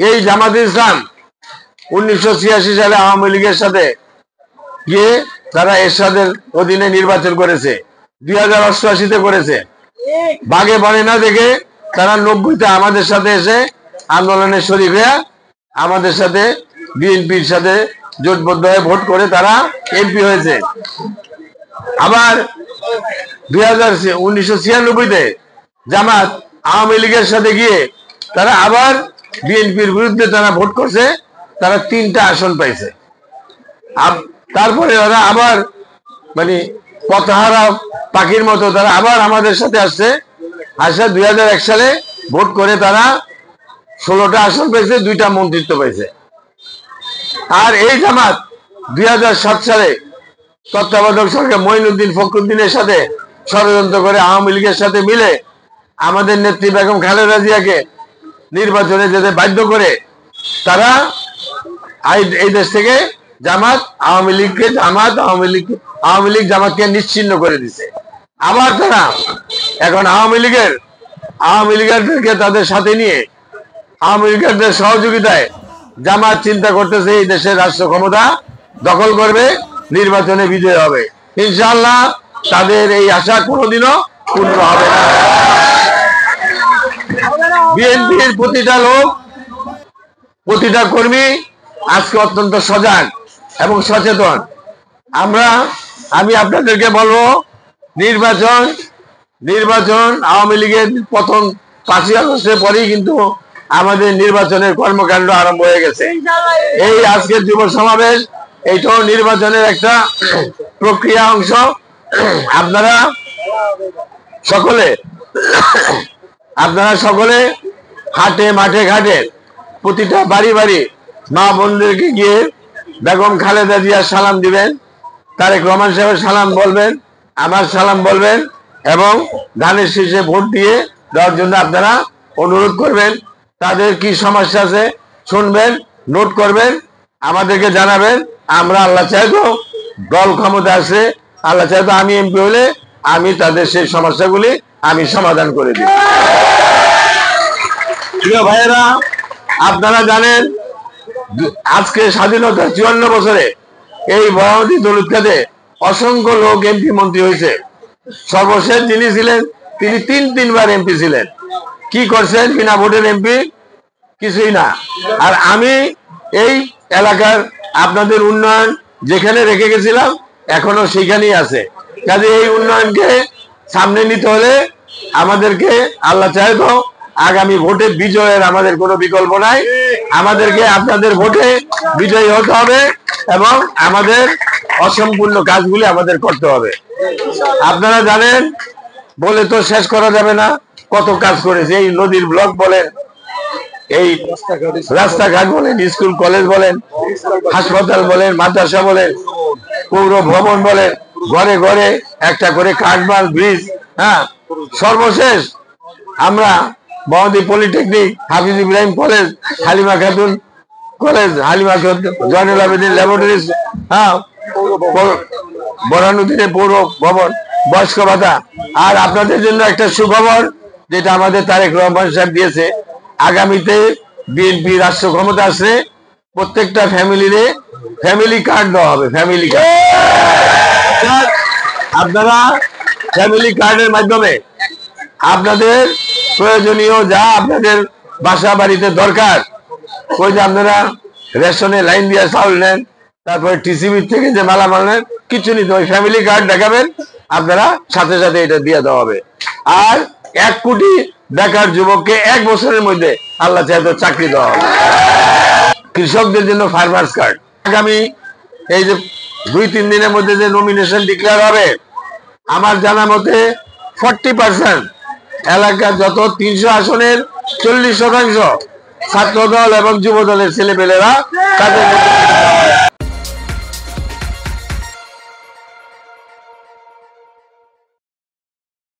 এই জামাতে ইসলাম 1986 সালে আওয়ামী লীগের সাথে গিয়ে তারা এরশাদের অধীনে নির্বাচন করেছে, 2088-তে করেছে। বাগে বনে না দেখে তারা 90-তে আমাদের সাথে এসে আন্দোলনে শরীক হয়ে আমাদের সাথে বিএনপির সাথে জোটবদ্ধ হয়ে ভোট করে তারা এমপি হয়েছে। আবার 1996-তে জামাত আওয়ামী লীগের সাথে গিয়ে তারা আবার বিএনপির বিরুদ্ধে তারা ভোট করছে, তারা 3টা আসন পাইছে। তারপরে ওরা আবার মানে পথহারা পাখির মতো তারা আবার আমাদের সাথে আসছে, আসা 2001 সালে ভোট করে তারা 16টা আসন পেয়েছে, 2টা মন্ত্রিত্ব পেয়েছে। আর এই জামাত 2007 সালে তত্ত্বাবধায়ক সরকার মঈনুদ্দিন ফখরুদ্দিনের সাথে ষড়যন্ত্র করে আওয়ামী লীগের সাথে মিলে আমাদের নেত্রী বেগম খালেদা জিয়াকে নির্বাচনে যেতে বাধ্য করে তারা এই দেশ থেকে আওয়ামী লীগ জামাতকে নিশ্চিহ্ন করে দিছে। আবার তারা এখন আওয়ামী লীগারদেরকে তাদের সাথে নিয়ে আওয়ামী লীগারদের সহযোগিতায় জামাত চিন্তা করতেছে এই দেশের রাষ্ট্র ক্ষমতা দখল করবে, নির্বাচনে বিজয় হবে। ইনশাআল্লাহ তাদের এই আশা কোনোদিনও পূর্ণ হবে না। বিএনপির প্রতিটা লোক, প্রতিটা কর্মী আজকে অত্যন্ত সজাগ এবং সচেতন। আমি আপনাদেরকে বলবো, নির্বাচন আওয়ামী লীগের প্রথম 5ই আগস্টের পরেই কিন্তু আমাদের নির্বাচনের কর্মকাণ্ড আরম্ভ হয়ে গেছে। এই আজকের যুব সমাবেশ এইটাও নির্বাচনের একটা প্রক্রিয়া অংশ। আপনারা সকলে হাটে মাঠে ঘাটে প্রতিটা বাড়ি বাড়ি মা বোনদেরকে গিয়ে বেগম খালেদা জিয়ার সালাম দিবেন, তারেক রহমান সাহেবের সালাম বলবেন, আমার সালাম বলবেন এবং ধানের শীষে ভোট দিয়ে দেওয়ার জন্য আপনারা অনুরোধ করবেন। তাদের কি সমস্যা আছে শুনবেন, নোট করবেন, আমাদেরকে জানাবেন। আমরা আল্লাহ চাইতো দল ক্ষমতা আছে, আল্লাহ চাইতো আমি এমপি হলে আমি তাদের সেই সমস্যাগুলি আমি সমাধান করে দিই। প্রিয় ভাইয়েরা, আপনারা জানেন আজকে স্বাধীনতার 54 বছরে এই বয়ামতী দৌলতখাতে অসংখ্য লোক এমপি মন্ত্রী হয়েছে। সর্বশেষ যিনি ছিলেন তিনি 3বার এমপি ছিলেন। কি করছেন বিনা ভোটের এমপি? কিছুই না। আর আমি এই এলাকার আপনাদের উন্নয়ন যেখানে রেখে গেছিলাম এখনো সেখানেই আছে। কাজে এই উন্নয়নকে সামনে নিতে হলে আমাদেরকে আল্লাহ চাইতো আগামী ভোটে বিজয়ের আমাদের কোনো বিকল্প নাই। আমাদেরকে আপনাদের ভোটে বিজয়ী হতে হবে এবং আমাদের অসম্পূর্ণ কাজগুলি আমাদের করতে হবে। আপনারা জানেন, বলে তো শেষ করা যাবে না কত কাজ করেছে। এই নদীর ব্লক বলেন, এই রাস্তাঘাট বলেন, স্কুল কলেজ বলেন, হাসপাতাল বলেন, মাদ্রাসা বলেন, পৌর ভবন বলেন, ঘরে ঘরে একটা করে কাঠমাল ব্রিজ। হ্যাঁ, সর্বশেষ আমরা বহদি polytechnic, Hafiz Ibrahim college, Halima Khatun college, Halima Zainul Abedin laboratories, হ্যাঁ, বোরহানুদ্দিনের পৌর ভবন, বয়স্ক ভাতা। আর আপনাদের জন্য একটা সুখবর, যেটা আমাদের তারেক রহমান সাহেব দিয়েছে, আগামীতে বিএনপি রাষ্ট্র ক্ষমতা আসলে প্রত্যেকটা ফ্যামিলি কার্ড দেওয়া হবে। ফ্যামিলি কার্ড আপনারা ফ্যামিলি কার্ডের মাধ্যমে আপনাদের প্রয়োজনীয় যা আপনাদের বাসা বাড়িতে দরকার, ওই যে আপনারা রেশনে লাইন দিয়ে চাউল নেন, তারপরে টিসিবি থেকে যে মালামাল নেন, কিছু নিতে ওই ফ্যামিলি কার্ড দেখাবেন, আপনারা সাথে সাথে এটা দিয়ে দেওয়া হবে। আর 1 কোটি বেকার যুবককে 1 বছরের মধ্যে আল্লাহ চাইতো চাকরি দেওয়া হবে। কৃষকদের জন্য ফার্মার্স কার্ড। আগামী এই যে 2-3 দিনের মধ্যে যে নমিনেশন ডিক্লেয়ার হবে, আমার জানা মতে 40% এলাকার যত 300 আসনের 40% ছাত্র দল এবং যুব দলের ছেলেপেলেরা তাদের